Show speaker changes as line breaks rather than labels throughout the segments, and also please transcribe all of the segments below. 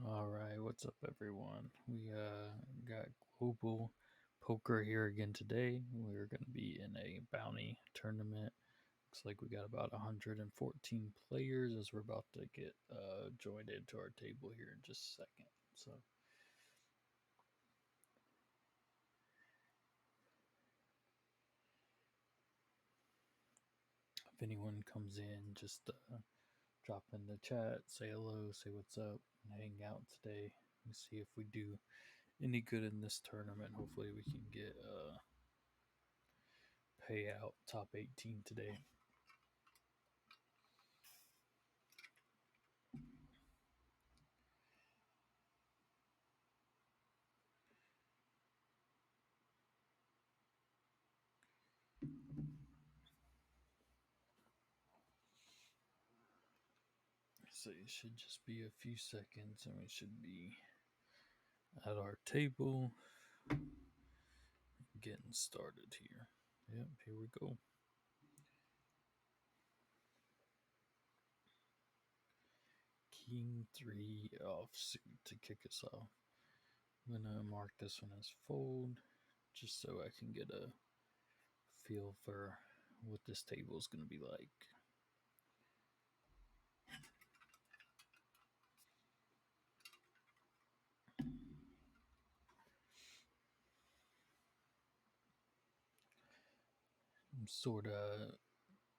All right, what's up, everyone? We got global poker here again today. We're going to be in a bounty tournament. Looks like we got about 114 players as we're about to get joined into our table here in just a second. So, if anyone comes in, just drop in the chat, say hello, say what's up, and hang out today. Let me see if we do any good in this tournament. Hopefully, we can get payout top 18 today. So it should just be a few seconds and we should be at our table getting started here. Yep, here we go. King 3 offsuit to kick us off. I'm gonna mark this one as fold just so I can get a feel for what this table is gonna be like. I'm sort of,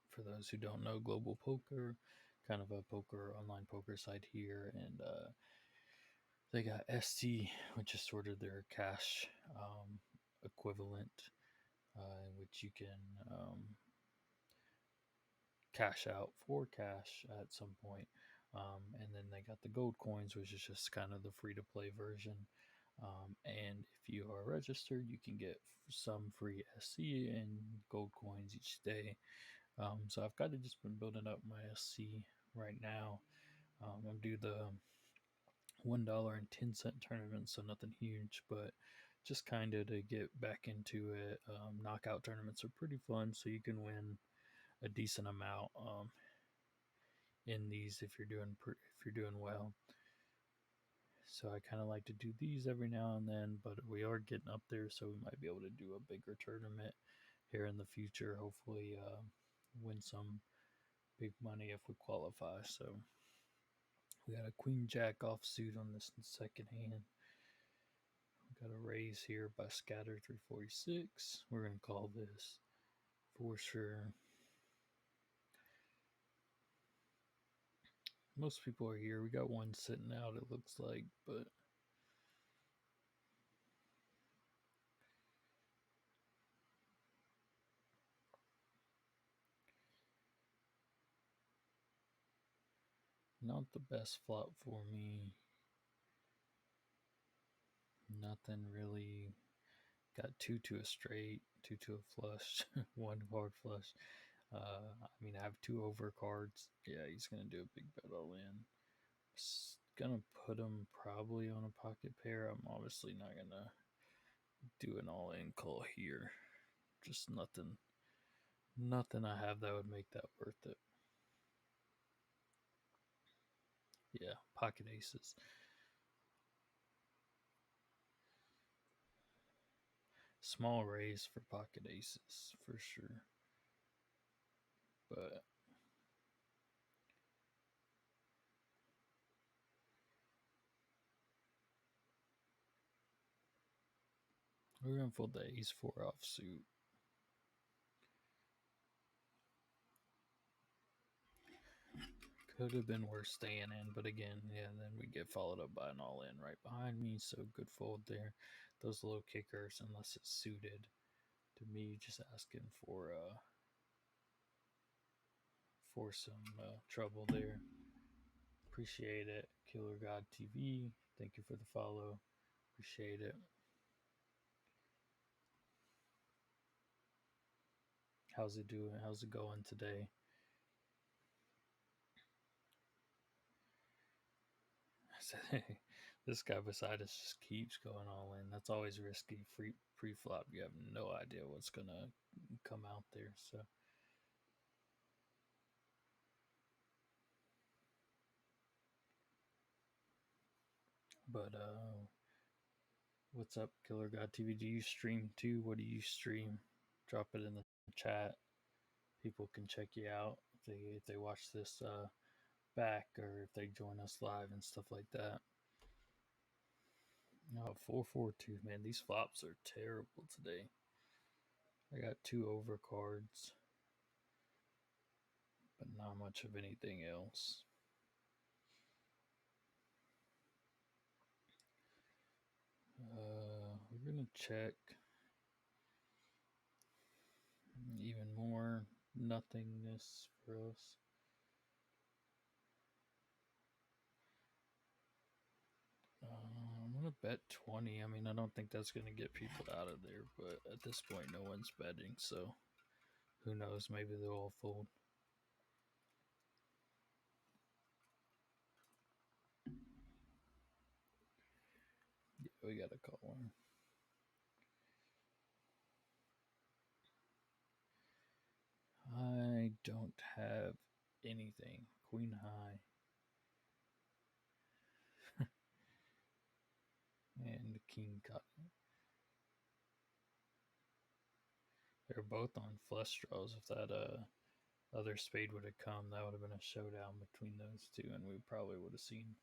for those who don't know, Global Poker, kind of a online poker site here, and they got ST, which is sort of their cash equivalent, in which you can cash out for cash at some point. And then they got the gold coins, which is just kind of the free to play version. And if you are registered, you can get some free SC and gold coins each day. So I've kind of just been building up my SC right now. I'm due the $1.10 tournament, so nothing huge, but just kind of to get back into it. Knockout tournaments are pretty fun, so you can win a decent amount in these if you're doing well. So I kind of like to do these every now and then, but we are getting up there, so we might be able to do a bigger tournament here in the future. Hopefully, win some big money if we qualify. So we got a Queen Jack offsuit on this second hand. We got a raise here by Scatter 346. We're gonna call this for sure. Most people are here. We got one sitting out, it looks like, but not the best flop for me. Nothing really. Got two to a straight, two to a flush, one hard flush. I mean, I have two over cards. Yeah, he's gonna do a big bet all in. Gonna put him probably on a pocket pair. I'm obviously not gonna do an all in call here. Just nothing I have that would make that worth it. Yeah, pocket aces. Small raise for pocket aces for sure. But we're gonna fold the ace four offsuit. Could have been worse staying in, but again, yeah, then we get followed up by an all in right behind me. So good fold there. Those low kickers, unless it's suited, to me, just asking for some trouble there. Appreciate it. Killer God TV. Thank you for the follow. Appreciate it. How's it doing? How's it going today? I said, hey, this guy beside us just keeps going all in. That's always risky. Free pre-flop, you have no idea what's gonna come out there. So But what's up, Killer God TV? Do you stream too? What do you stream? Drop it in the chat. People can check you out if they watch this back or if they join us live and stuff like that. Oh, 442, man. These flops are terrible today. I got two overcards, but not much of anything else. We're going to check even more nothingness for us. I'm going to bet 20. I mean, I don't think that's going to get people out of there, but at this point, no one's betting, so who knows? Maybe they'll all fold. Yeah, we got to call one. I don't have anything. Queen high. And king cut. They're both on flush draws. If that other spade would have come, that would have been a showdown between those two, and we probably would have seen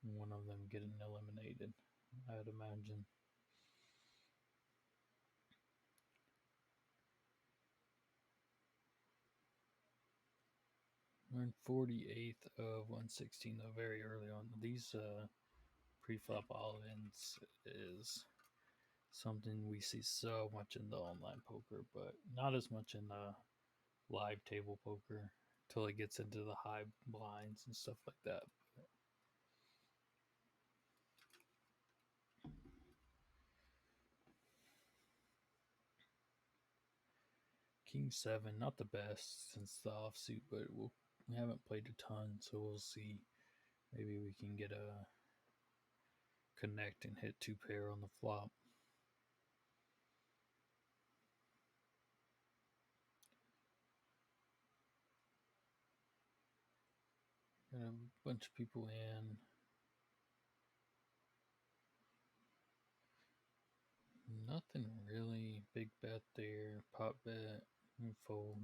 one of them getting eliminated, I'd imagine. We're in 48th of 116, though, very early on. These pre-flop all-ins is something we see so much in the online poker, but not as much in live table poker until it gets into the high blinds and stuff like that. King 7, not the best since the offsuit, but we haven't played a ton, so we'll see. Maybe we can get a connect and hit 2-pair on the flop. Got a bunch of people in. Nothing really. Big bet there. Pot bet. And fold.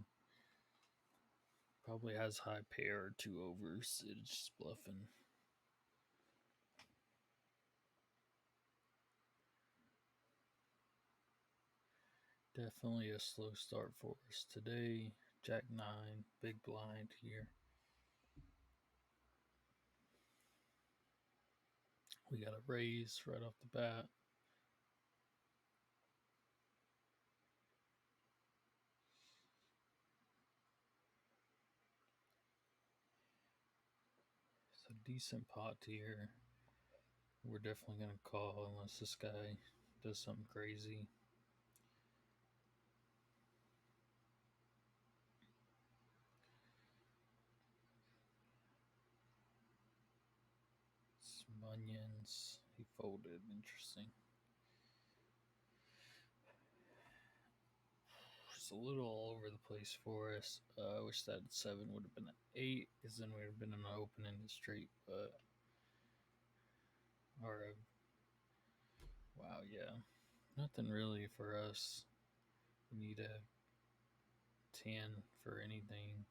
Probably has high pair or two overs. It's just bluffing. Definitely a slow start for us today. Jack 9, big blind here. We got a raise right off the bat. It's a decent pot here. We're definitely going to call unless this guy does something crazy. Some onions. He folded. Interesting. It's a little all over the place for us. I wish that 7 would have been an 8, because then we would have been an open ended straight. But wow, yeah, nothing really for us. We need a 10 for anything.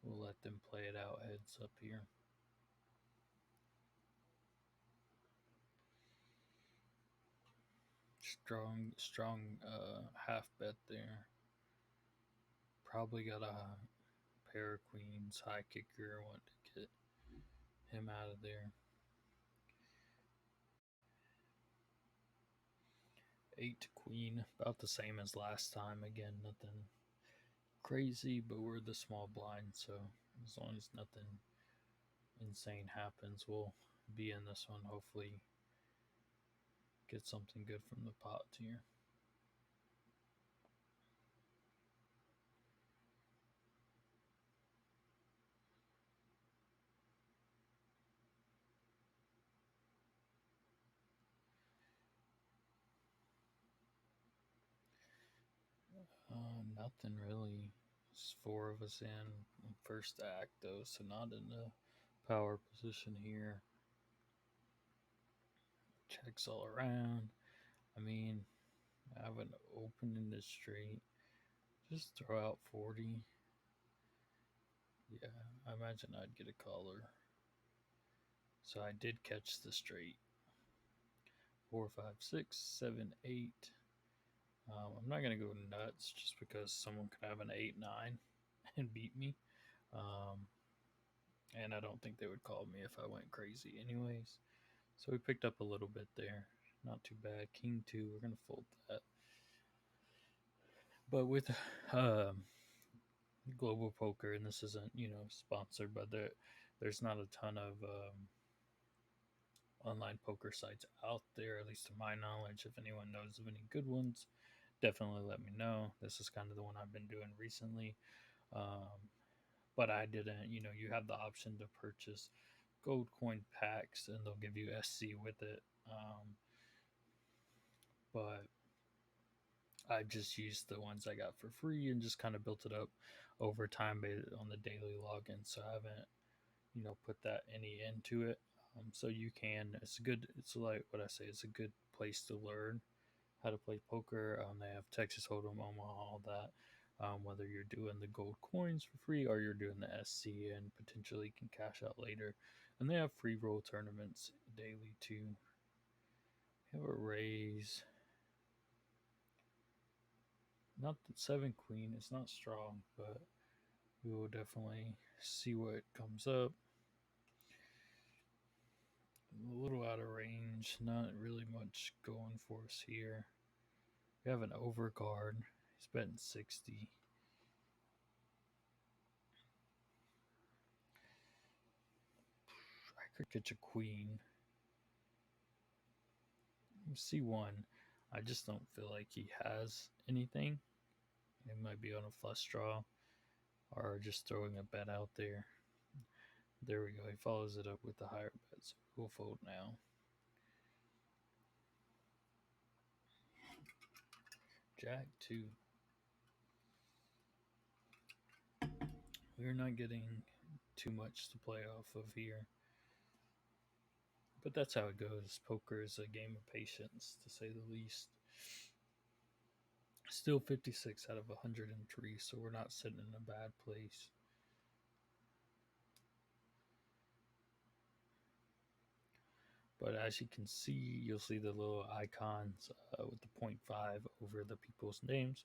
We'll let them play it out. Heads up here. Strong half bet there. Probably got a pair of queens, high kicker. Want to get him out of there. 8 queen, about the same as last time. Again, nothing crazy, but we're the small blind, so as long as nothing insane happens, we'll be in this one. Hopefully get something good from the pot here. Nothing really. There's 4 of us in first act though, so not in the Power position here. Checks all around. I mean, I have an opening this straight. Just throw out 40. Yeah, I imagine I'd get a caller. So I did catch the straight. 4, 5, 6, 7, 8. I'm not gonna go nuts just because someone could have an 8-9 and beat me. Um, and I don't think they would call me if I went crazy, anyways. So we picked up a little bit there. Not too bad. King 2, we're gonna fold that. But with um, global poker, and this isn't sponsored, but there's not a ton of online poker sites out there, at least to my knowledge. If anyone knows of any good ones, definitely let me know. This is kind of the one I've been doing recently. But I didn't, you have the option to purchase gold coin packs and they'll give you SC with it. But I just used the ones I got for free and just kind of built it up over time based on the daily login. So I haven't, put that any into it. So you can, it's good. It's like what I say, it's a good place to learn how to play poker. They have Texas Hold'em, Omaha, all that. Whether you're doing the gold coins for free or you're doing the SC and potentially can cash out later. And they have free roll tournaments daily too. We have a raise. Not the 7 queen, it's not strong, but we will definitely see what comes up. A little out of range, not really much going for us here. We have an overcard. He's betting 60. I could catch a queen. C1. I just don't feel like he has anything. It might be on a flush draw or just throwing a bet out there. There we go. He follows it up with the higher bet, so we'll fold now. Jack 2. We're not getting too much to play off of here. But that's how it goes. Poker is a game of patience, to say the least. Still 56 out of 103, so we're not sitting in a bad place. But as you can see, you'll see the little icons with the 0.5 over the people's names.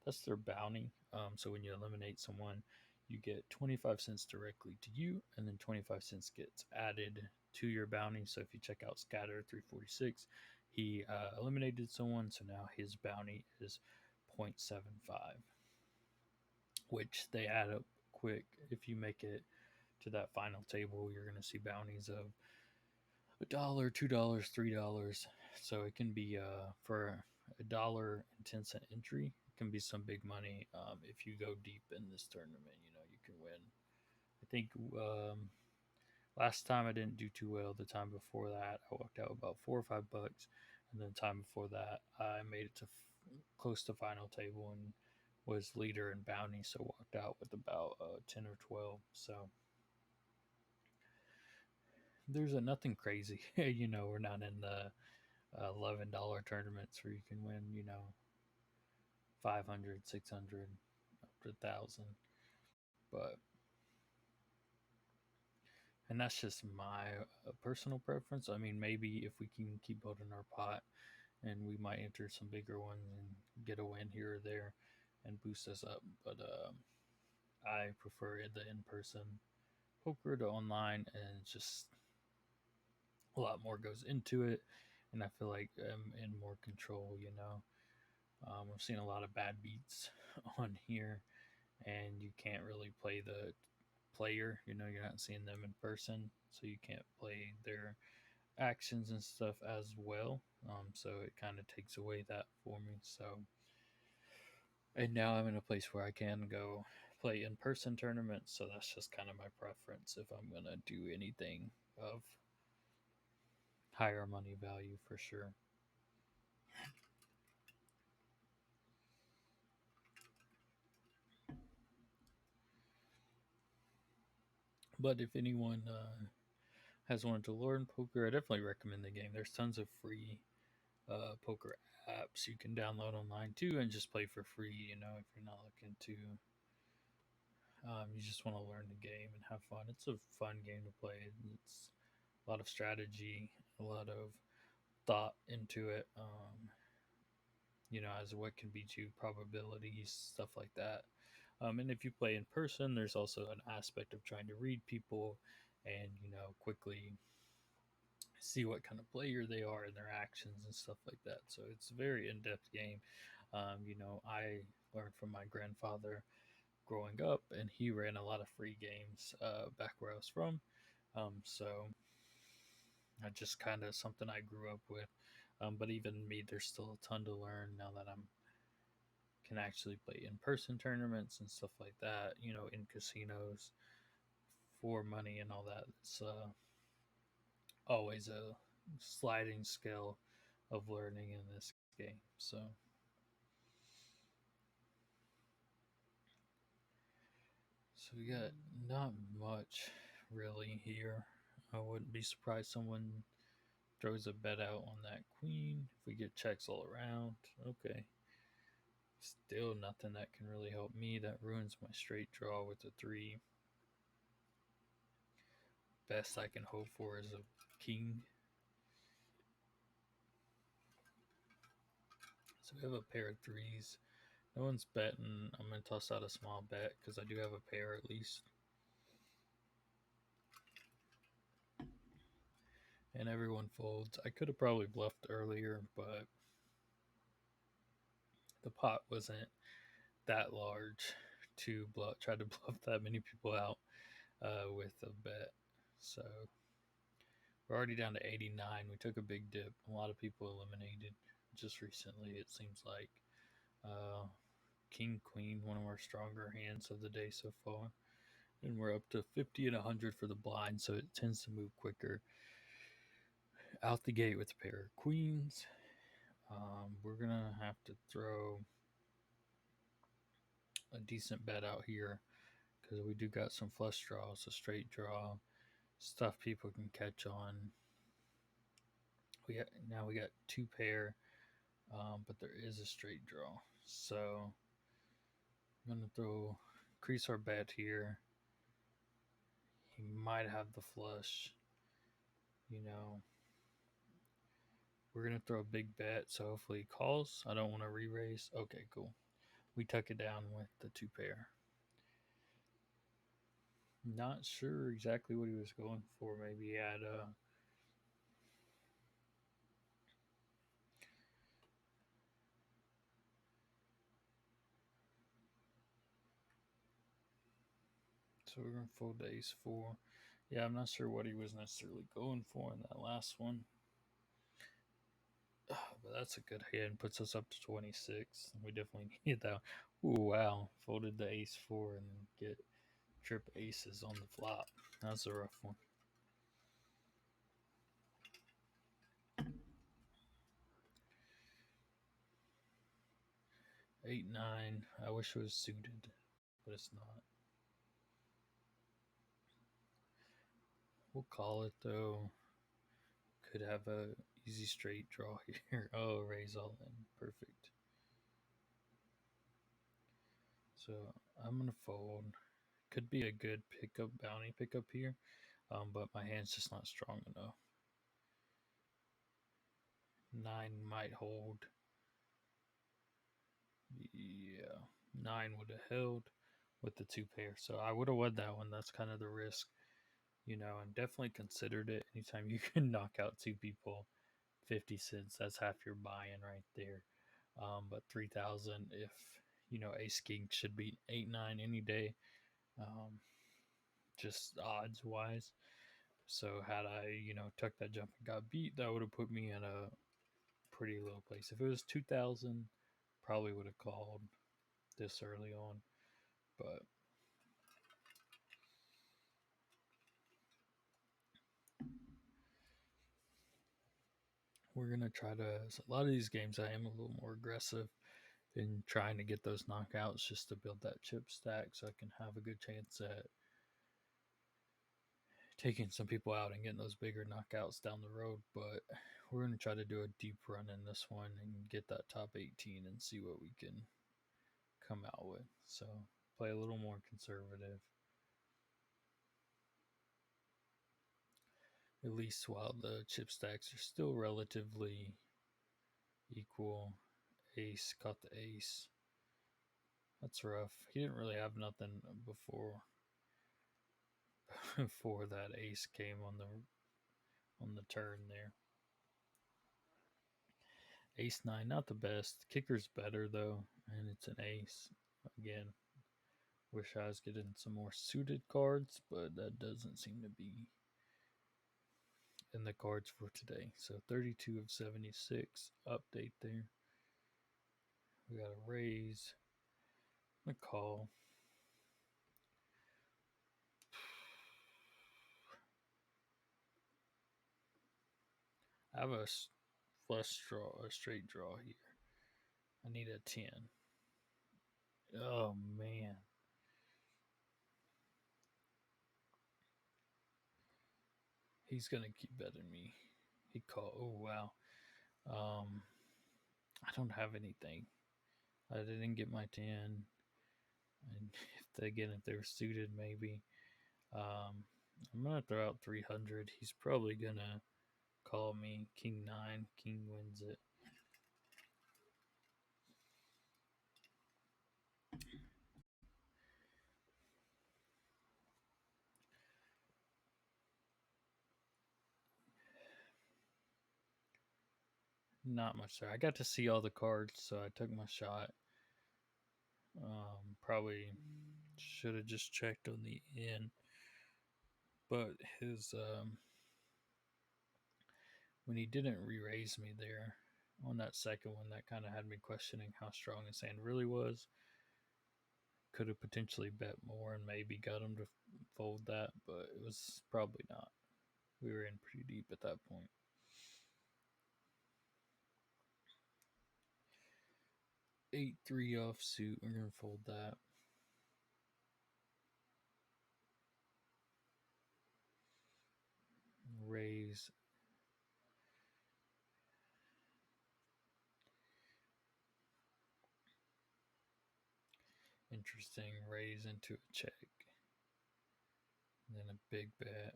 That's their bounty. So when you eliminate someone, you get 25 cents directly to you, and then 25 cents gets added to your bounty. So if you check out Scatter 346, he eliminated someone, so now his bounty is 0.75, which they add up quick. If you make it to that final table, you're going to see bounties of $1, $2, $3. So it can be for $1.10 entry. It can be some big money if you go deep in this tournament. You can win. I think last time I didn't do too well. The time before that, I walked out about $4 or $5, and then the time before that, I made it to close to final table and was leader in bounty. So walked out with about 10 or 12. So there's nothing crazy. We're not in the $11 tournaments where you can win, 500, 600, up to 1,000. But, and that's just my personal preference. I mean, maybe if we can keep building our pot and we might enter some bigger ones and get a win here or there and boost us up. But I prefer the in-person poker to online, and it's just a lot more goes into it, and I feel like I'm in more control. I've seen a lot of bad beats on here, and you can't really play the player. You're not seeing them in person, so you can't play their actions and stuff as well. So it kind of takes away that for me. So, and now I'm in a place where I can go play in person tournaments, so that's just kind of my preference if I'm gonna do anything of higher money value for sure. But if anyone has wanted to learn poker, I definitely recommend the game. There's tons of free poker apps you can download online too and just play for free. If you're not looking to, you just want to learn the game and have fun. It's a fun game to play. It's a lot of strategy, a lot of thought into it. As what can beat you, probabilities, stuff like that. And if you play in person, there's also an aspect of trying to read people and quickly see what kind of player they are and their actions and stuff like that. So it's a very in-depth game. I learned from my grandfather growing up, and he ran a lot of free games back where I was from. So I just kind of something I grew up with. But even me, there's still a ton to learn now that I'm can actually play in-person tournaments and stuff like that. In casinos for money and all that. It's always a sliding scale of learning in this game. So we got not much really here. I wouldn't be surprised someone throws a bet out on that queen. If we get checks all around, okay. Still nothing that can really help me. That ruins my straight draw with the three. Best I can hope for is a king. So we have a pair of threes. No one's betting. I'm going to toss out a small bet because I do have a pair at least. And everyone folds. I could have probably bluffed earlier, but the pot wasn't that large to try to bluff that many people out with a bet. So we're already down to 89. We took a big dip. A lot of people eliminated just recently, it seems like. King, Queen, one of our stronger hands of the day so far. And we're up to 50 and 100 for the blind, so it tends to move quicker. Out the gate with a pair of queens. We're going to have to throw a decent bet out here because we do got some flush draws, a straight draw, stuff people can catch on. Now we got two pair, but there is a straight draw. So I'm going to increase our bet here. He might have the flush. We're going to throw a big bet, so hopefully he calls. I don't want to re-raise. Okay, cool. We tuck it down with the two pair. Not sure exactly what he was going for. Maybe he had so we're going to fold the ace four. Yeah, I'm not sure what he was necessarily going for in that last one. But that's a good hand. Puts us up to 26. We definitely need that. Ooh, wow. Folded the ace four and get trip aces on the flop. That's a rough one. 8-9. I wish it was suited, but it's not. We'll call it though. Could have a easy straight draw here. Oh, raise all in. Perfect. So I'm gonna fold. Could be a good pickup, bounty pickup here, but my hand's just not strong enough. 9 might hold. Yeah, 9 would have held with the two pair. So I would have won that one. That's kind of the risk, and definitely considered it. Anytime you can knock out two people, 50 cents, that's half your buy-in right there. But 3,000 if, ace king should beat 8-9 any day, just odds wise. So had I, tucked that jump and got beat, that would have put me in a pretty low place. If it was 2,000, probably would have called this early on, but we're gonna try to. A lot of these games, I am a little more aggressive in trying to get those knockouts just to build that chip stack, so I can have a good chance at taking some people out and getting those bigger knockouts down the road. But we're going to try to do a deep run in this one and get that top 18 and see what we can come out with. So play a little more conservative. At least while the chip stacks are still relatively equal. Ace caught the ace. That's rough. He didn't really have nothing before that ace came on the turn there. Ace 9, not the best. Kicker's better though, and it's an ace. Again, wish I was getting some more suited cards, but that doesn't seem to be in the cards for today. So 32 of 76 update there. We got a raise, a call. I have a flush draw, a straight draw here. I need a 10. Oh man. He's gonna keep betting me. He called. Oh wow. I don't have anything. I didn't get my 10. And if they were suited, maybe. I'm gonna throw out 300. He's probably gonna call me King 9. King wins it. Not much there. I got to see all the cards, so I took my shot. Probably should have just checked on the in, but his when he didn't re-raise me there on that second one, that kind of had me questioning how strong his hand really was. Could have potentially bet more and maybe got him to fold that, but it was probably not. We were in pretty deep at that point. 8-3 offsuit. We're gonna fold that. Raise. Interesting. Raise into a check. And then a big bet.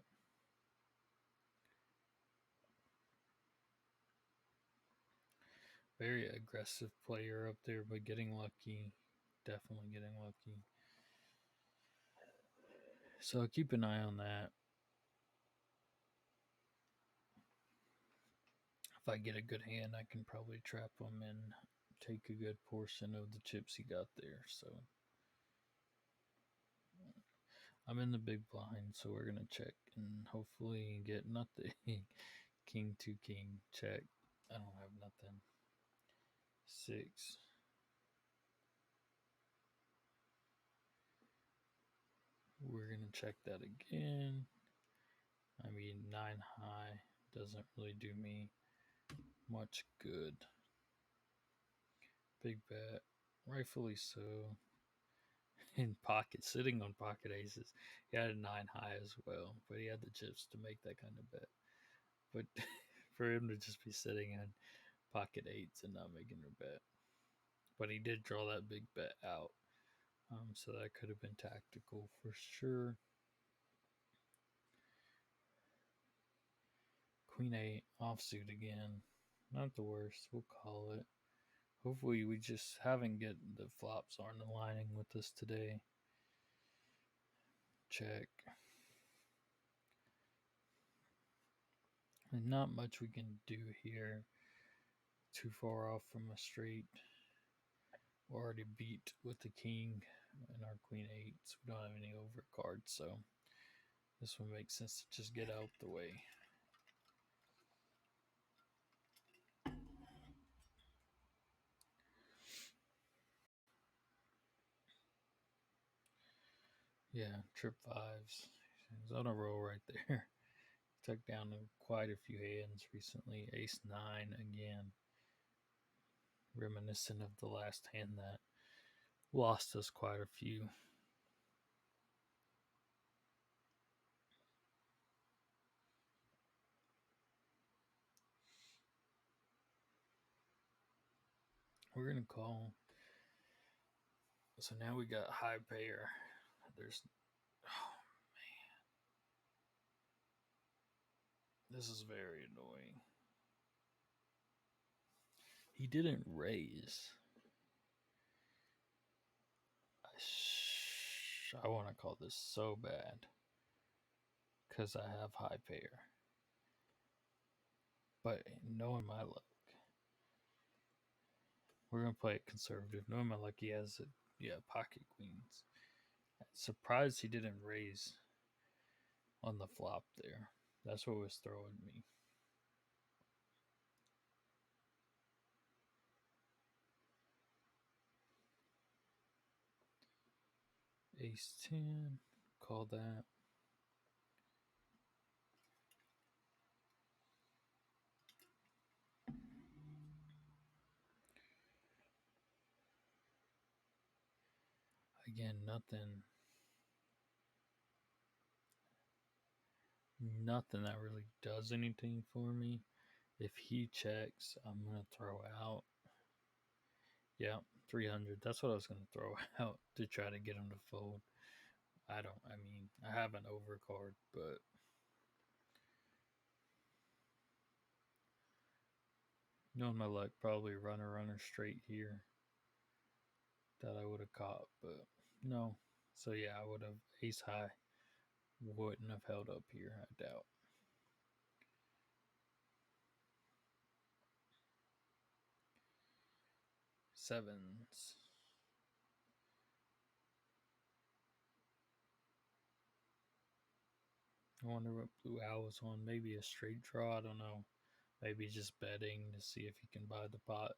Very aggressive player up there, but getting lucky. Definitely getting lucky. So keep an eye on that. If I get a good hand, I can probably trap him and take a good portion of the chips he got there. So I'm in the big blind, so we're gonna check and hopefully get nothing. King to king check. I don't have nothing. 6. We're gonna check that again. I mean, 9 high doesn't really do me much good. Big bet, rightfully so. In pocket, sitting on pocket aces. He had a 9 high as well, but he had the chips to make that kind of bet. But for him to just be sitting on pocket 8s and not making a bet. But he did draw that big bet out. So that could have been tactical for sure. Queen 8 offsuit again. Not the worst. We'll call it. Hopefully we just haven't get the flops aren't aligning with us today. Check. And not much we can do here. Too far off from a straight. We're already beat with the king and our queen 8, so we don't have any over cards, so this one makes sense to just get out the way. Yeah, trip 5s. He's on a roll right there. Took down quite a few hands recently. Ace 9 again. Reminiscent of the last hand that lost us quite a few. We're gonna call. So now we got high pair. There's. Oh, this is very annoying. He didn't raise. I want to call this so bad because I have high pair. But knowing my luck, we're gonna play it conservative. Knowing my luck, he has pocket queens. Surprised he didn't raise on the flop there. That's what was throwing me. Ace 10, call that. Again, nothing that really does anything for me. If he checks, I'm gonna throw out. Yeah, 300. That's what I was gonna throw out to try to get him to fold. I mean, I have an overcard, but knowing my luck, probably runner straight here that I would have caught, but no. So yeah, I would have ace high. Wouldn't have held up here, I doubt. Sevens. I wonder what Blue Owl was on. Maybe a straight draw. I don't know. Maybe just betting to see if he can buy the pot,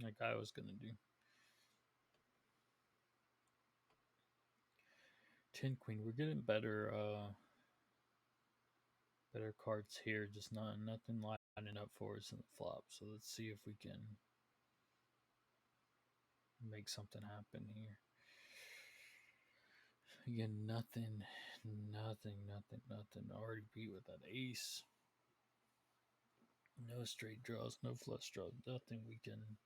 like I was gonna do. 10 queen. We're getting better cards here. Just nothing lining up for us in the flop. So let's see if we can make something happen here. Again, nothing. Already beat with that ace. No straight draws, no flush draws, nothing we can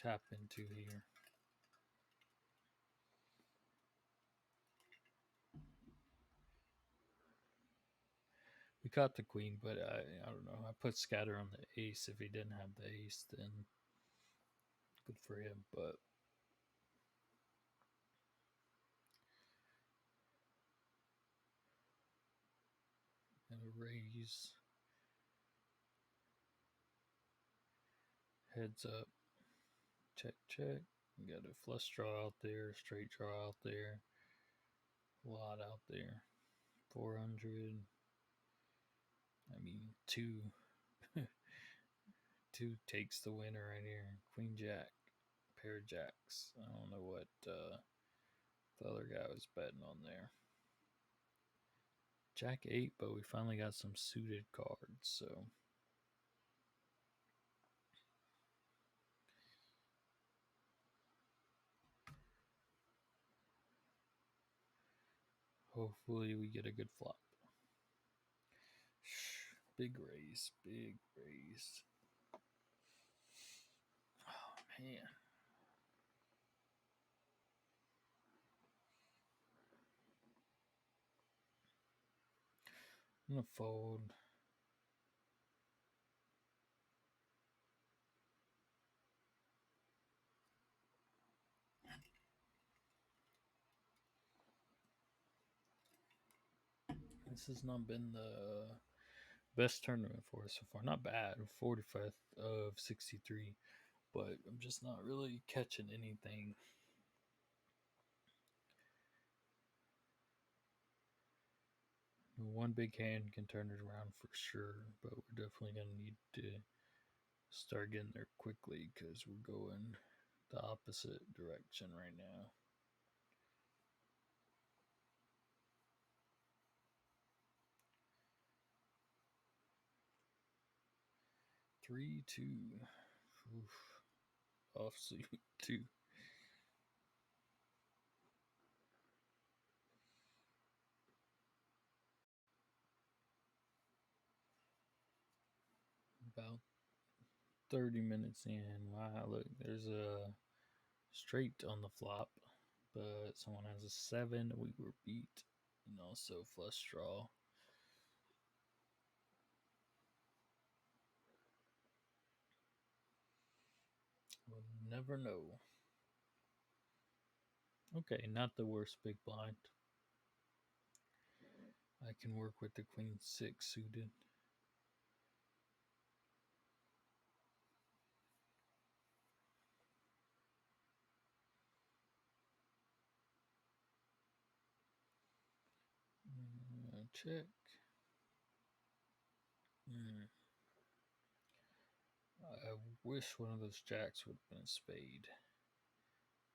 tap into here. We caught the queen, but I don't know. I put scatter on the ace. If he didn't have the ace, then good for him. But and a raise. Heads up. Check. You got a flush draw out there, straight draw out there, a lot out there. 400. I mean, two. Two takes the winner right here. Queen Jack, pair of jacks. I don't know what the other guy was betting on there. Jack 8, but we finally got some suited cards, so hopefully we get a good flop. Big raise. Oh man. I'm gonna fold. This has not been the best tournament for us so far. Not bad. 45th of 63, but I'm just not really catching anything. One big hand can turn it around for sure, but we're definitely going to need to start getting there quickly because we're going the opposite direction right now. Three, two. Oof. Offsuit, two. About 30 minutes in. Wow, look, there's a straight on the flop, but someone has a 7. We were beat. And also flush draw. We'll never know. Okay, not the worst big blind. I can work with the queen 6 suited. Check. I wish one of those jacks would have been a spade.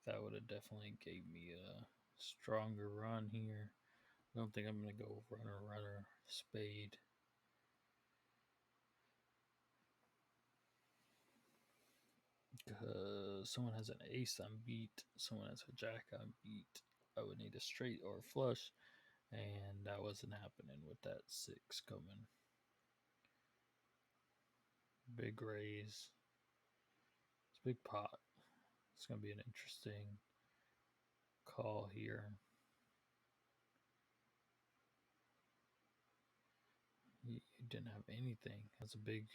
That would have definitely gave me a stronger run here. I don't think I'm going to go runner, spade. Because someone has an ace, I'm beat. Someone has a jack, I'm beat. I would need a straight or a flush, and that wasn't happening with that 6 coming. Big raise. It's big pot. It's going to be an interesting call here. He didn't have anything. That's a big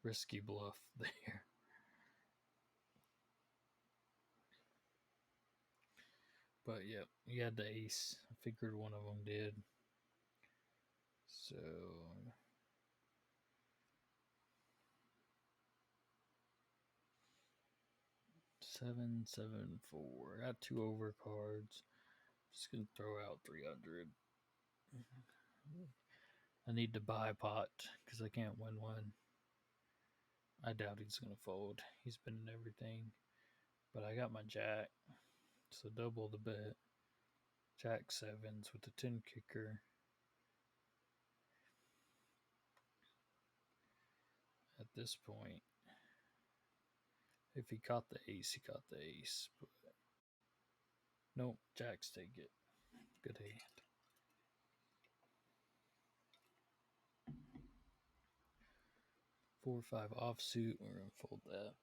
risky bluff there. But yeah, he had the ace. I figured one of them did. So 774. Got 2 overcards. Just gonna throw out 300. I need to buy a pot because I can't win one. I doubt he's gonna fold. He's been in everything. But I got my jack. So double the bet. Jack 7s with the 10 kicker. At this point, if he caught the ace, he caught the ace. But nope, jacks take it. Good hand. 4-5 offsuit. We're gonna fold that.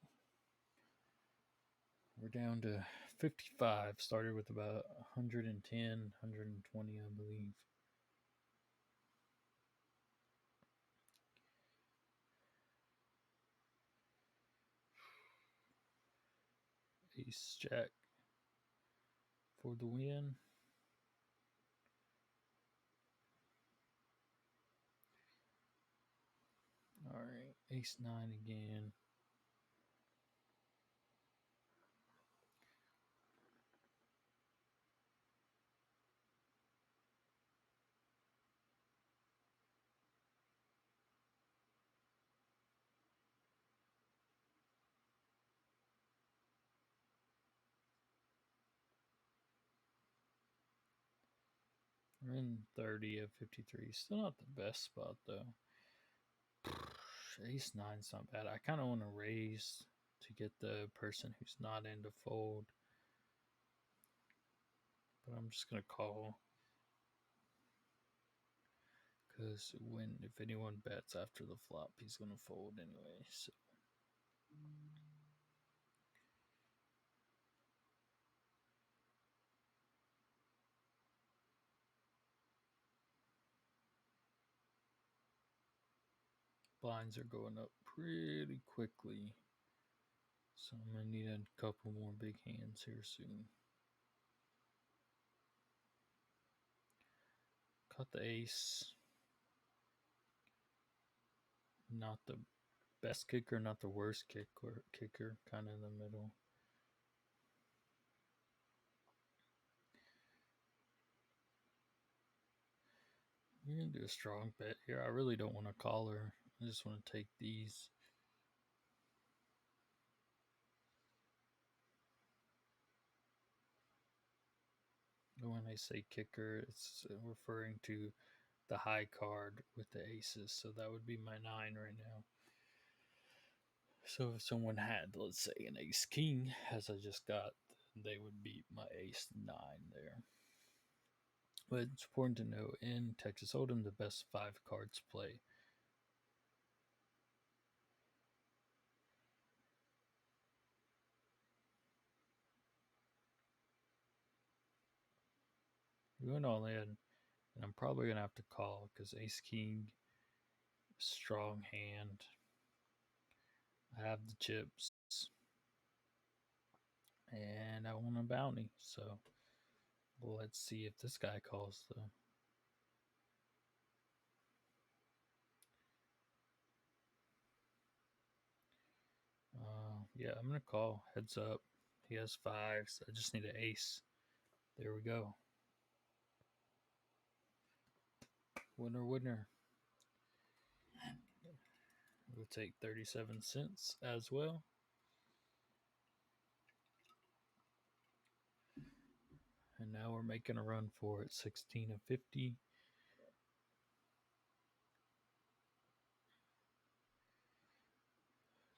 We're down to 55. Started with about 110, 120, I believe. Ace jack for the win. All right, ace 9 again. We're in 30 of 53. Still not the best spot though. Ace 9's not bad. I kind of want to raise to get the person who's not in to fold. But I'm just going to call. Because if anyone bets after the flop, he's going to fold anyway. So. Blinds are going up pretty quickly. So I'm going to need a couple more big hands here soon. Cut the ace. Not the best kicker, not the worst kicker, kind of in the middle. We're going to do a strong bet here. I really don't want to call her. I just want to take these. When I say kicker, it's referring to the high card with the aces. So that would be my 9 right now. So if someone had, let's say, an ace king, as I just got, they would beat my ace 9 there. But it's important to know in Texas Hold'em, the best 5 cards play. We went all in, and I'm probably gonna have to call because Ace King, strong hand. I have the chips, and I want a bounty. So let's see if this guy calls though. Yeah, I'm gonna call. Heads up. He has fives. I just need an ace. There we go. Winner, winner. We'll take 37 cents as well. And now we're making a run for it. 16 of 50.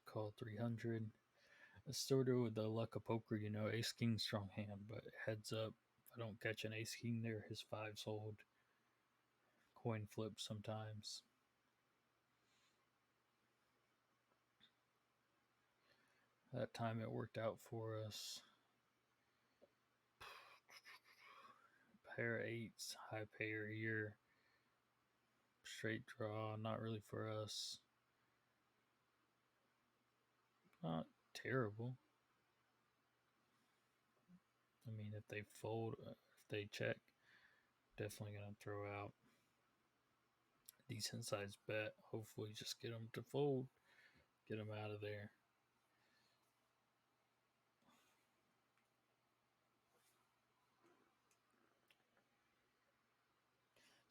Call 300. It's sort of with the luck of poker, you know, ace king strong hand, but heads up. If I don't catch an ace king there, his fives hold. Coin flip sometimes. That time it worked out for us. Pair of eights, high pair here. Straight draw, not really for us. Not terrible. I mean, if they fold, if they check, definitely going to throw out. Decent sized bet. Hopefully, just get them to fold, get them out of there.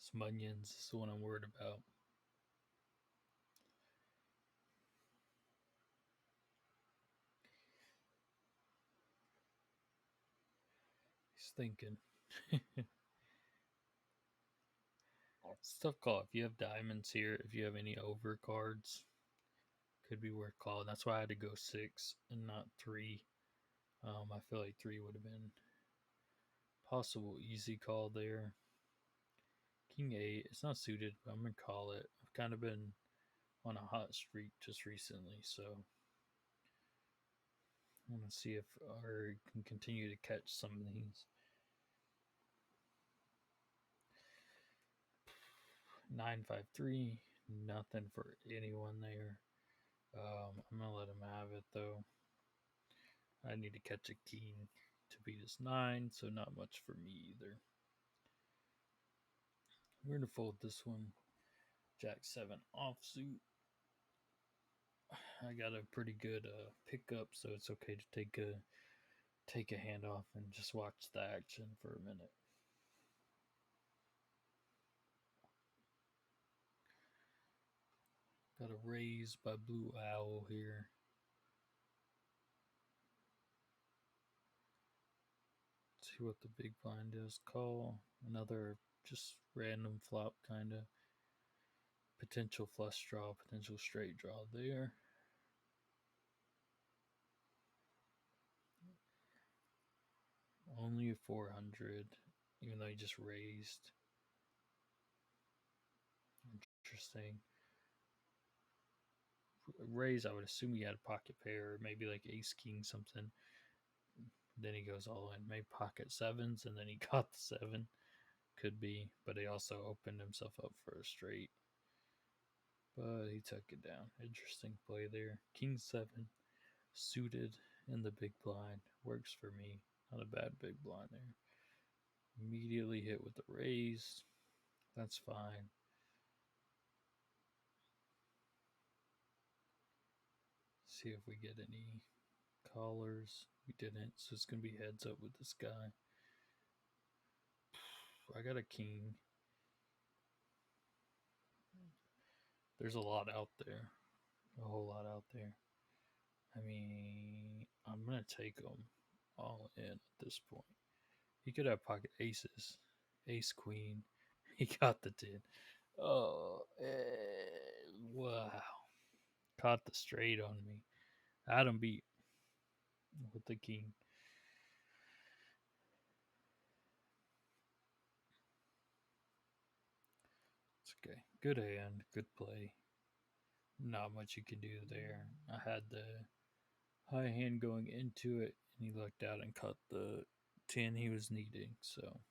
Some onions is the one I'm worried about. He's thinking. It's a tough call. If you have diamonds here, if you have any over cards, could be worth calling. That's why I had to go 6 and not 3. I feel like 3 would have been possible easy call there. King 8, it's not suited, but I'm going to call it. I've kind of been on a hot streak just recently, so I want to see if I can continue to catch some of these. 953, nothing for anyone there. I'm gonna let him have it though. I need to catch a king to beat his 9, so not much for me either. We're gonna fold this one. Jack 7 offsuit. I got a pretty good pickup, so it's okay to take a hand off and just watch the action for a minute. Got a raise by Blue Owl here. Let's see what the big blind is. Call. Another just random flop kind of. Potential flush draw, potential straight draw there. Only a 400, even though he just raised. Interesting. Raise, I would assume he had a pocket pair, or maybe like ace king something. Then he goes all in, maybe pocket sevens, and then he got the 7. Could be, but he also opened himself up for a straight. But he took it down. Interesting play there. King 7 suited in the big blind. Works for me. Not a bad big blind there. Immediately hit with the raise. That's fine. See if we get any callers. We didn't, so it's going to be heads up with this guy. I got a king. There's a lot out there. A whole lot out there. I mean, I'm going to take them all in at this point. He could have pocket aces. Ace queen. He got the 10. Oh, wow. Caught the straight on me. Adam beat with the king. It's okay. Good hand. Good play. Not much you can do there. I had the high hand going into it, and he looked out and caught the 10 he was needing. So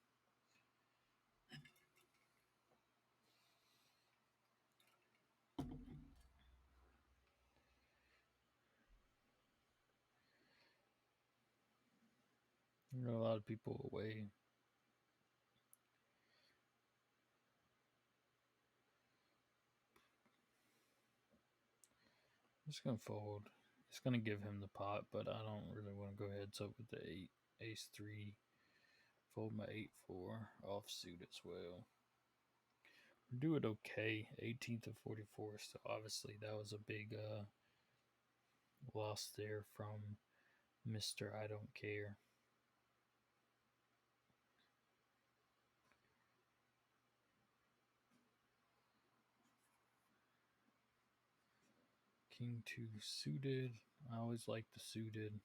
You know, a lot of people away. I'm just gonna fold. It's gonna give him the pot, but I don't really want to go heads up with the eight, ace three. Fold my 8-4 offsuit as well. Do it okay. 18th to 44. So obviously that was a big loss there from Mr. I Don't Care. King 2 suited. I always like the suited.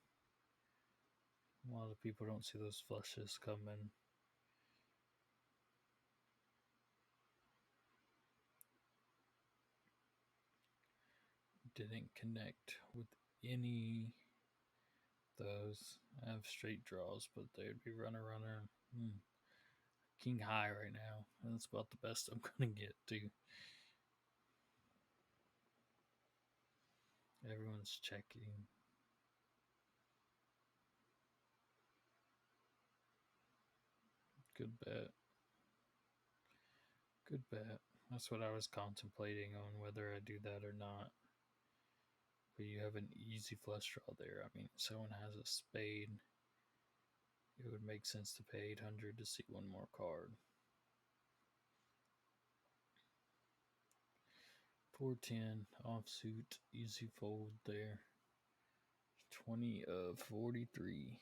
A lot of people don't see those flushes coming. Didn't connect with any of those. I have straight draws, but they'd be runner. King high right now. And that's about the best I'm gonna get to. Everyone's checking. Good bet. Good bet. That's what I was contemplating on whether I do that or not. But you have an easy flush draw there. I mean, if someone has a spade, it would make sense to pay 800 to see one more card. 410 offsuit, easy fold there. 20 of 43.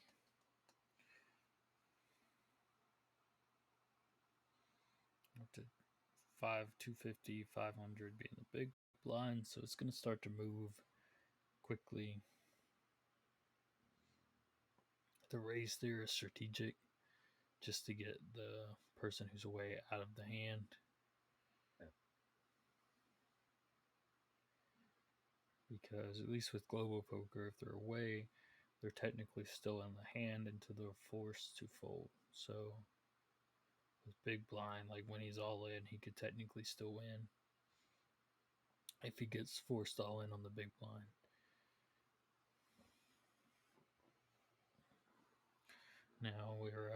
Up to 250, 500 being the big blind, so it's going to start to move quickly. The raise there is strategic just to get the person who's away out of the hand. Because at least with global poker, if they're away, they're technically still in the hand until they're forced to fold. So with big blind, like when he's all in, he could technically still win if he gets forced all in on the big blind. Now we're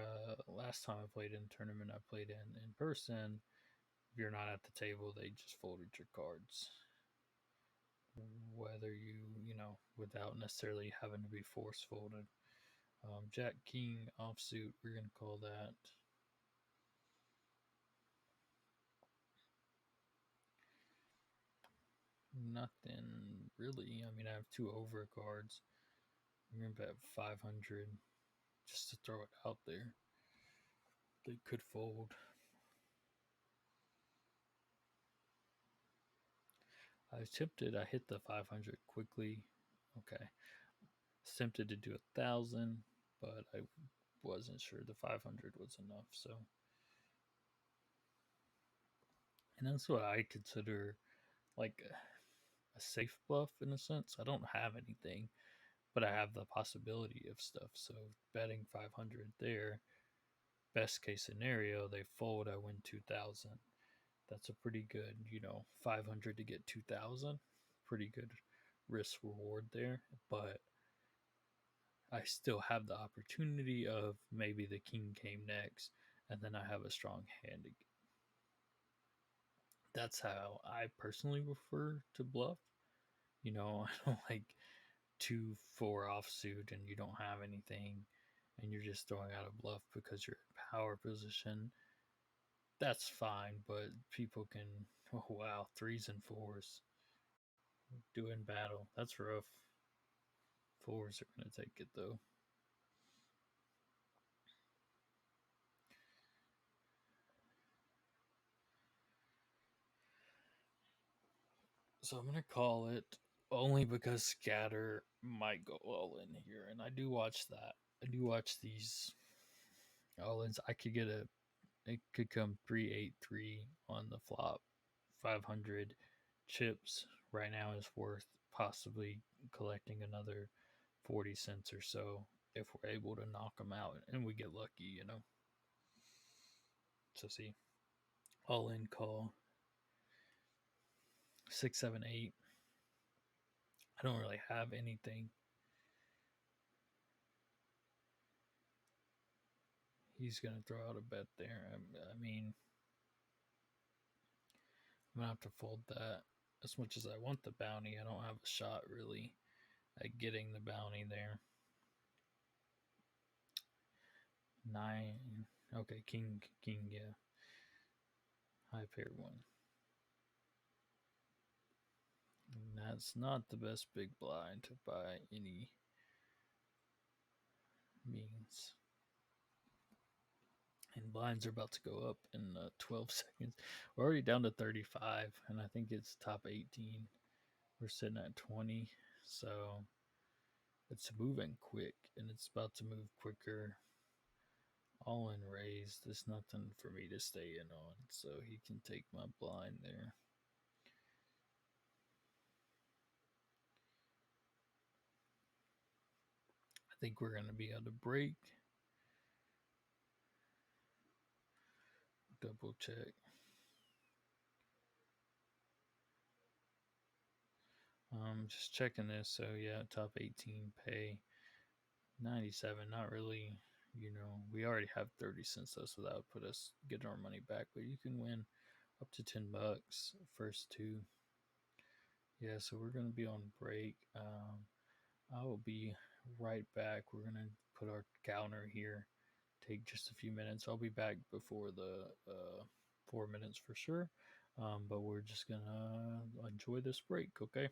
last time I played in a tournament, I played in person. If you're not at the table, they just folded your cards. Whether you know, without necessarily having to be force folded. Jack King offsuit, we're gonna call that. Nothing really. I mean, I have two over cards. I'm gonna bet 500 just to throw it out there. They could fold. I was tempted. I hit the 500 quickly. Okay. I was tempted to do 1,000, but I wasn't sure the 500 was enough. So, and that's what I consider like a safe bluff in a sense. I don't have anything, but I have the possibility of stuff. So betting 500 there, best case scenario, they fold, I win 2,000. That's a pretty good, 500 to get 2,000. Pretty good risk reward there, but I still have the opportunity of maybe the king came next and then I have a strong hand. That's how I personally prefer to bluff. I don't like 2-4 offsuit and you don't have anything and you're just throwing out a bluff because you're in power position. That's fine, but people can, oh wow, threes and fours doing battle. That's rough. Fours are going to take it though. So I'm going to call it only because scatter might go all in here. And I do watch that. I do watch these all ins. It could come 383 on the flop. 500 chips right now is worth possibly collecting another 40 cents or so if we're able to knock them out and we get lucky. So see, all in call 678. I don't really have anything. He's gonna throw out a bet there. I mean, I'm gonna have to fold that. As much as I want the bounty, I don't have a shot really at getting the bounty there. 9. Okay, king, yeah. High pair one. And that's not the best big blind by any means. And blinds are about to go up in 12 seconds. We're already down to 35, and I think it's top 18. We're sitting at 20, so it's moving quick, and it's about to move quicker. All in raised. There's nothing for me to stay in on, so he can take my blind there. I think we're going to be on a break. Double check. Just checking this. So yeah, top 18 pay 97. Not really. We already have 30 cents though, so that would put us get our money back. But you can win up to $10 first two. Yeah, so we're gonna be on break. I will be right back. We're gonna put our counter here. Take just a few minutes. I'll be back before the 4 minutes for sure. But we're just gonna enjoy this break, okay?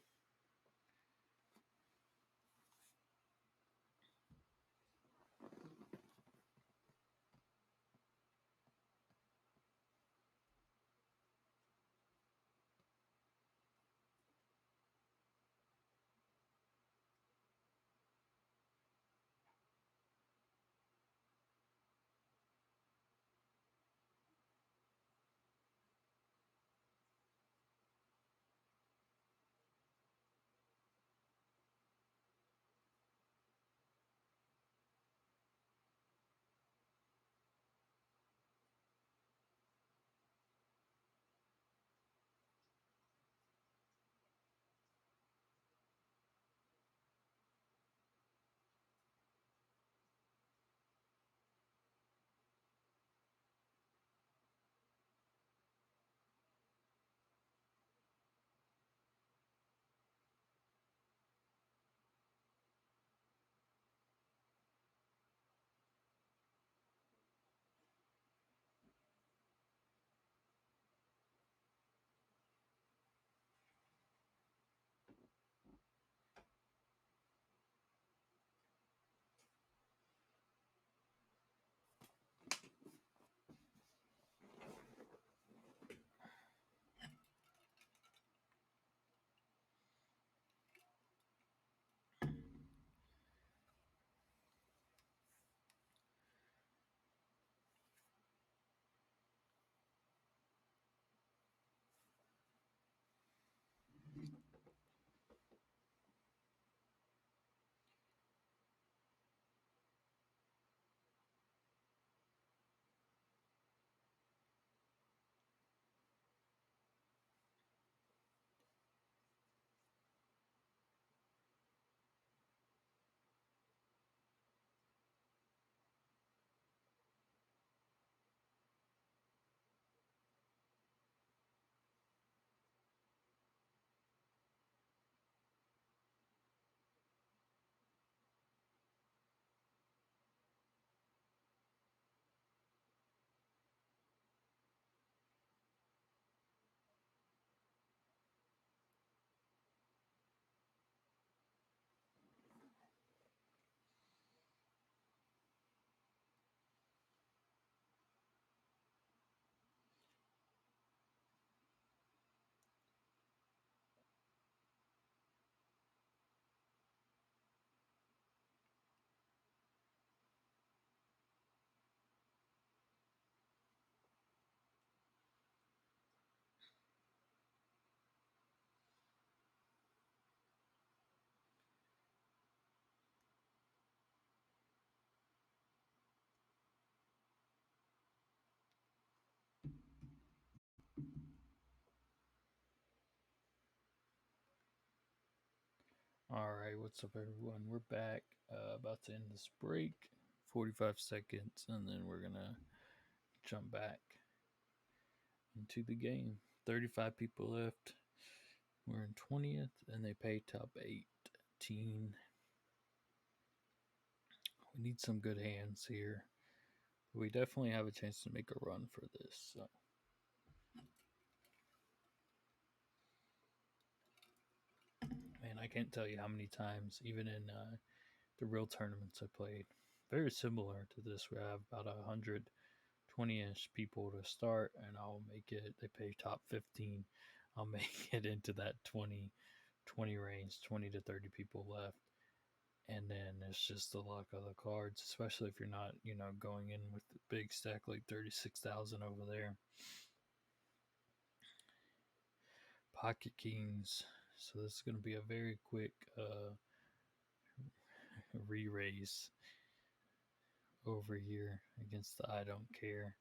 All right, what's up, everyone? We're back. About to end this break 45 seconds, and then we're gonna jump back into the game. 35 people left. We're in 20th, and they pay top 18. We need some good hands here. We definitely have a chance to make a run for this. So. Man, I can't tell you how many times, even in the real tournaments I played, very similar to this. We have about 120-ish people to start, and I'll make it. They pay top 15. I'll make it into that 20 range, 20 to 30 people left. And then it's just the luck of the cards, especially if you're not, going in with the big stack like 36,000 over there. Pocket Kings. So this is going to be a very quick re-raise over here against the I Don't Care.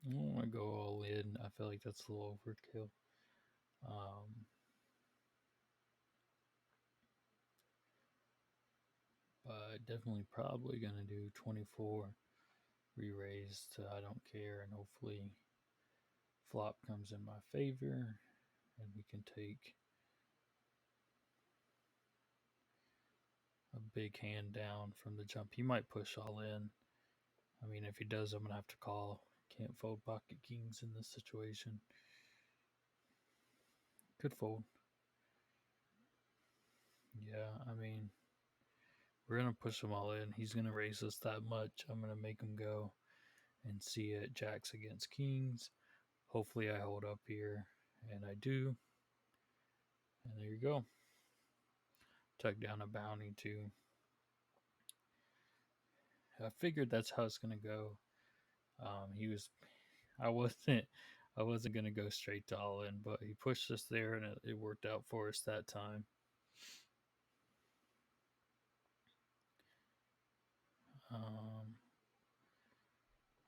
I don't want to go all in. I feel like that's a little overkill. But definitely probably going to do 24 re-raise to I Don't Care, and hopefully flop comes in my favor and we can take a big hand down from the jump. He might push all in. I mean, if he does, I'm going to have to call. Can't fold pocket kings in this situation. Could fold. Yeah, I mean, we're going to push him all in. He's going to raise us that much. I'm going to make him go and see it jacks against kings. Hopefully I hold up here, and I do. And there you go. Tuck down a bounty too. I figured that's how it's going to go. I wasn't gonna go straight to all in, but he pushed us there, and it worked out for us that time. I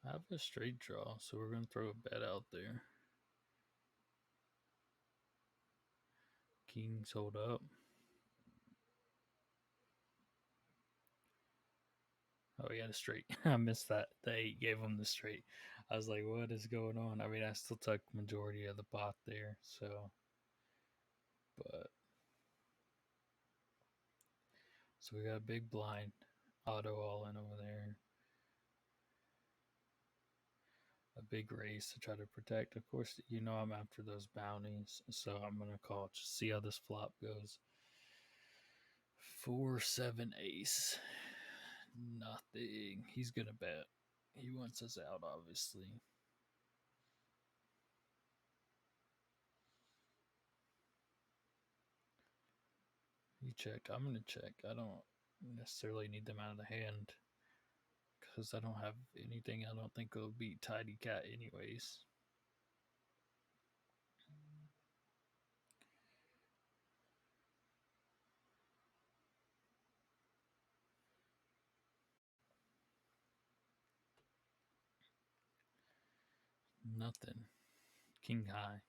have a straight draw, so we're gonna throw a bet out there. Kings hold up. Oh, he had a straight. I missed that. The 8 gave him the straight. I was like, what is going on? I mean, I still took majority of the pot there, so. But. So we got a big blind. Auto all in over there. A big race to try to protect. Of course, I'm after those bounties, so I'm going to call. Just see how this flop goes. 4-7 ace. Nothing. He's gonna bet. He wants us out, obviously. He checked. I'm gonna check. I don't necessarily need them out of the hand because I don't have anything. I don't think it'll beat Tidy Cat anyways. Nothing. King high.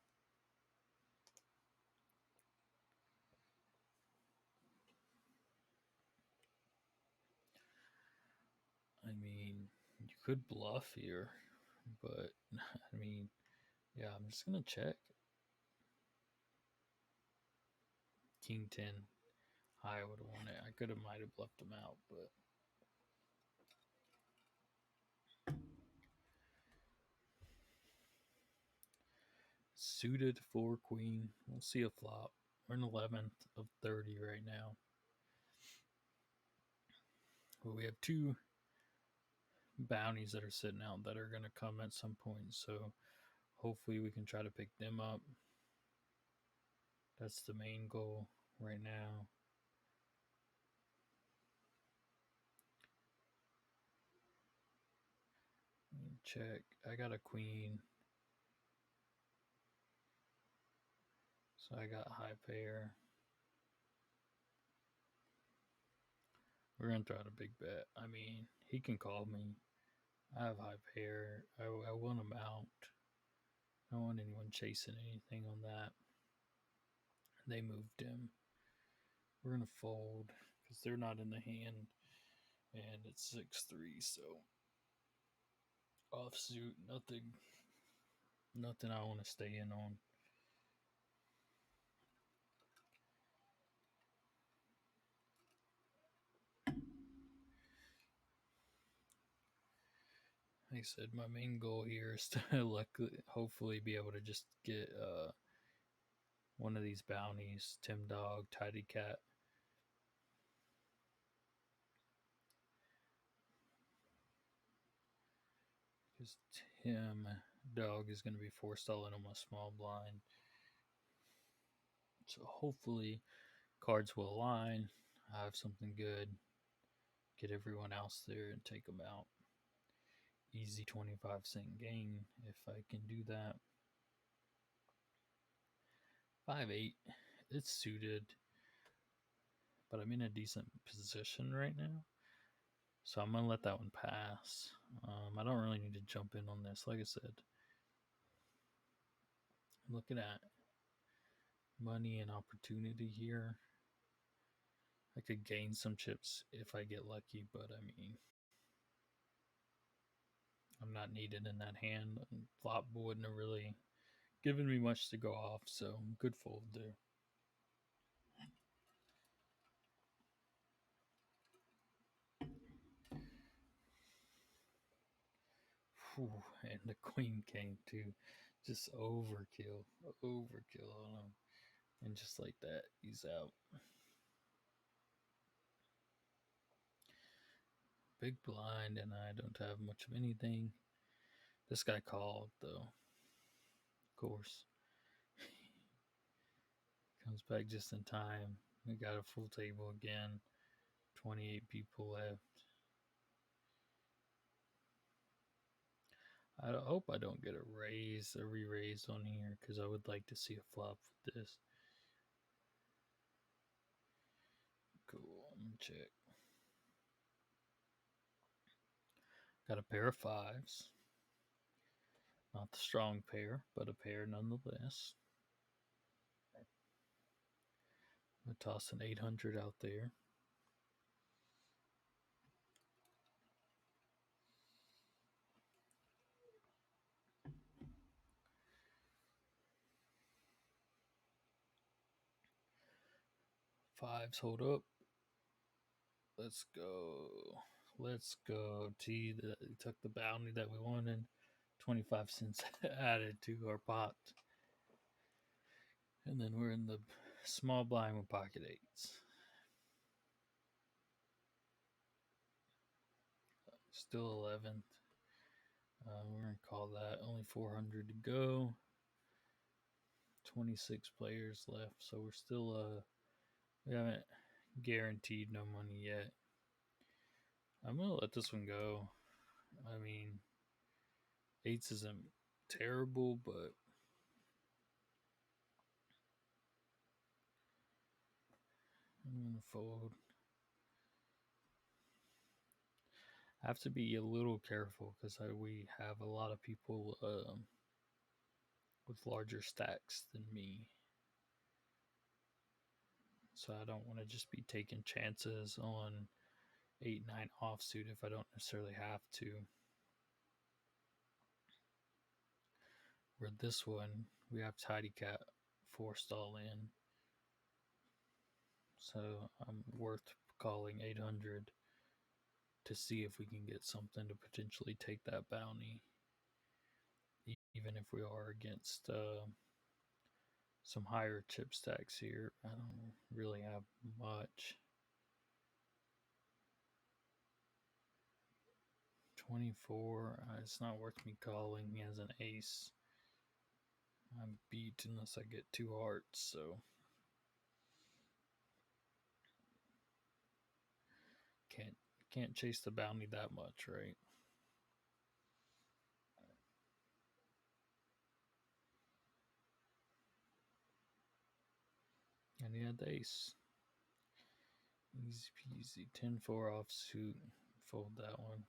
I mean, you could bluff here, but I mean, yeah, I'm just gonna check. King 10 high would have won it. I might have left him out, but suited 4 queen. We'll see a flop. We're in 11th of 30 right now. But we have 2 bounties that are sitting out that are going to come at some point. So hopefully we can try to pick them up. That's the main goal right now. Check. I got a queen. So I got high pair. We're going to throw out a big bet. I mean, he can call me. I have high pair. I want him out. I don't want anyone chasing anything on that. They moved him. We're gonna fold because they're not in the hand, and it's 6-3. So offsuit, nothing I want to stay in on. Like I said, my main goal here is to hopefully be able to just get one of these bounties, Tim Dog, Tidy Cat. Because Tim Dog is going to be forestalling on my small blind. So hopefully cards will align. I have something good. Get everyone else there and take them out. Easy 25-cent gain if I can do that. 5-8. It's suited. But I'm in a decent position right now. So I'm going to let that one pass. I don't really need to jump in on this. Like I said, I'm looking at money and opportunity here. I could gain some chips if I get lucky, but I mean, I'm not needed in that hand. Flop wouldn't have really given me much to go off, so good fold there. Whew, and the queen came too. Just overkill on him. And just like that, he's out. Big blind, and I don't have much of anything. This guy called, though. Of course. Comes back just in time. We got a full table again. 28 people left. I hope I don't get a re-raise on here, because I would like to see a flop with this. Cool, let me check. Got a pair of fives. Not the strong pair, but a pair nonetheless. I'm going to toss an 800 out there. Fives hold up. Let's go. Let's go. T took the bounty that we wanted. 25 cents added to our pot. And then we're in the small blind with pocket eights. Still 11th. We're going to call that. Only 400 to go. 26 players left. So we're still, we haven't guaranteed no money yet. I'm going to let this one go. I mean, eights isn't terrible, but I'm going to fold. I have to be a little careful because we have a lot of people with larger stacks than me. So I don't want to just be taking chances on 8-9 offsuit if I don't necessarily have to. Where this one, we have Tidy Cat forestall in. So I'm worth calling 800 to see if we can get something to potentially take that bounty. Even if we are against some higher chip stacks here. I don't really have much. 24. It's not worth me calling. He has an ace. I'm beat unless I get 2 hearts, so can't chase the bounty that much, right? And he had the ace. Easy peasy. 10-4 offsuit. Fold that one.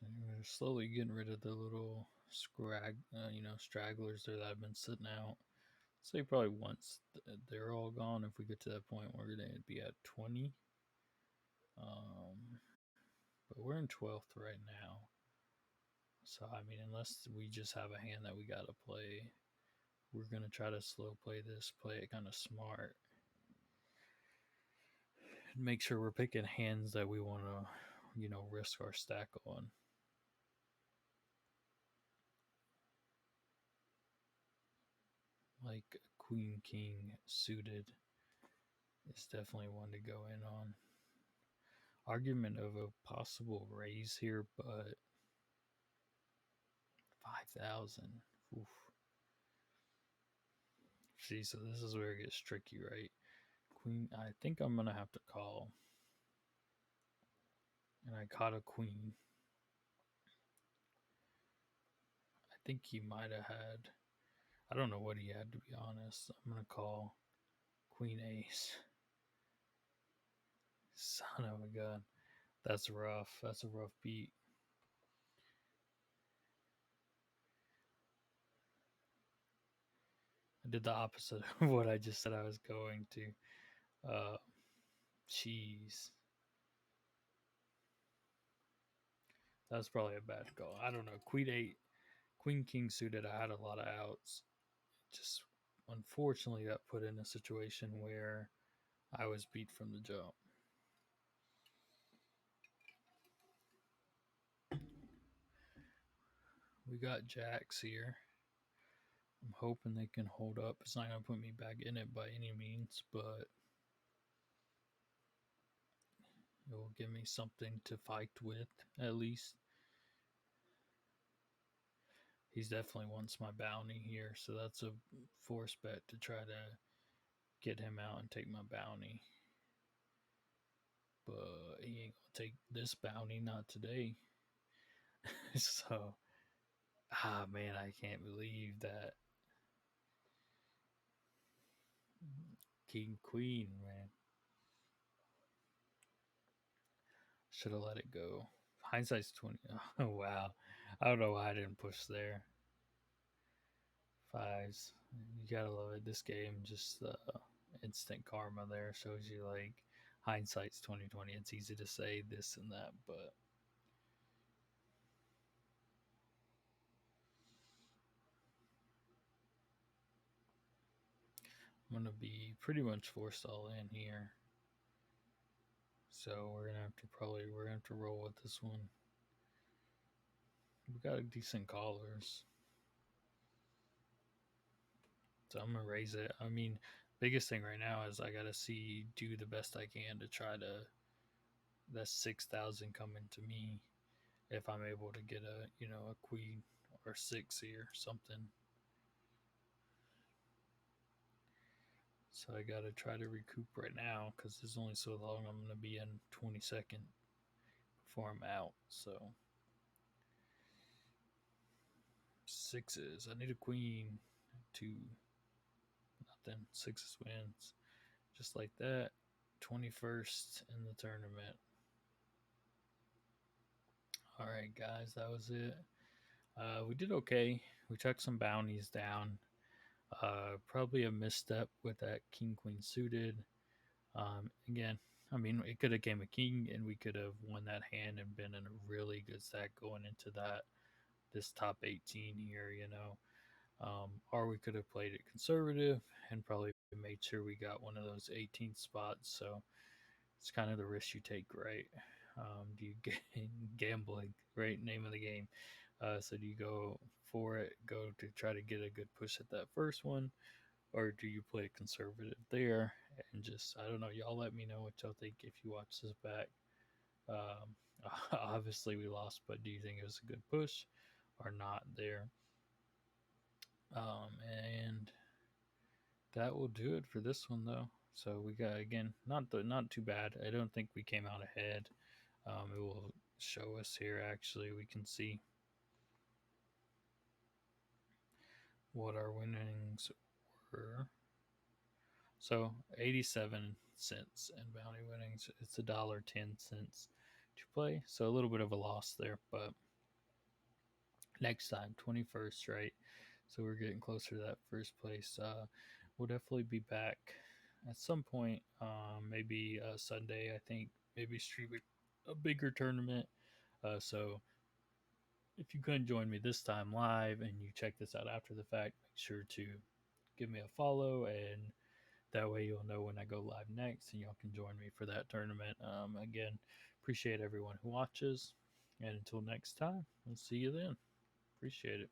So we're slowly getting rid of the little stragglers there that have been sitting out. Say probably once they're all gone, if we get to that point, we're going to be at 20. Um, but we're in 12th right now. So, I mean, unless we just have a hand that we got to play, we're going to try to slow play this, play it kind of smart, and make sure we're picking hands that we want to, risk our stack on. Like Queen King suited is definitely one to go in on. Argument of a possible raise here, but 5,000. Oof. See, so this is where it gets tricky, right? Queen, I think I'm going to have to call. And I caught a queen. I think he might have had, I don't know what he had, to be honest. I'm going to call Queen Ace. Son of a gun. That's rough. That's a rough beat. I did the opposite of what I just said I was going to. Cheese. That was probably a bad call. I don't know. Queen 8, Queen King suited. I had a lot of outs. Just unfortunately got put in a situation where I was beat from the jump. We got jacks here. I'm hoping they can hold up. It's not going to put me back in it by any means, but it will give me something to fight with, at least. He's definitely wants my bounty here, so that's a force bet to try to get him out and take my bounty. But he ain't going to take this bounty, not today. So, man, I can't believe that. King Queen, man. Should have let it go. Hindsight's 20. Oh, wow. I don't know why I didn't push there. Fives. You gotta love it. This game, just instant karma there shows you like hindsight's 2020. It's easy to say this and that, but I'm gonna be pretty much forced all in here. So we're gonna have to roll with this one. We got decent callers. So I'm gonna raise it. I mean, biggest thing right now is I gotta do the best I can to try to that 6,000 coming to me if I'm able to get a queen or 6 here, something. So I gotta try to recoup right now because there's only so long I'm gonna be in 22nd before I'm out. So sixes. I need a queen. 2. Nothing. Sixes wins. Just like that. 21st in the tournament. All right, guys, that was it. We did okay. We took some bounties down. Probably a misstep with that king queen suited. Again, I mean, it could have came a king, and we could have won that hand and been in a really good stack going into this top 18 here. Or we could have played it conservative and probably made sure we got one of those 18 spots. So it's kind of the risk you take, right? Do you get gambling, right? Name of the game. So do you go for it, go to try to get a good push at that first one, or do you play conservative there and just, I don't know, y'all let me know what y'all think if you watch this back. Obviously we lost, but do you think it was a good push or not there? And that will do it for this one though. So we got, again, not too bad. I don't think we came out ahead. It will show us here, actually. We can see what our winnings were. So 87 cents in bounty winnings. It's $1.10 to play. So a little bit of a loss there, but next time, 21st, right? So we're getting closer to that first place. We'll definitely be back at some point, maybe Sunday, I think, maybe stream a bigger tournament. So if you couldn't join me this time live and you check this out after the fact, make sure to give me a follow, and that way you'll know when I go live next and y'all can join me for that tournament. Again, appreciate everyone who watches. And until next time, we'll see you then. Appreciate it.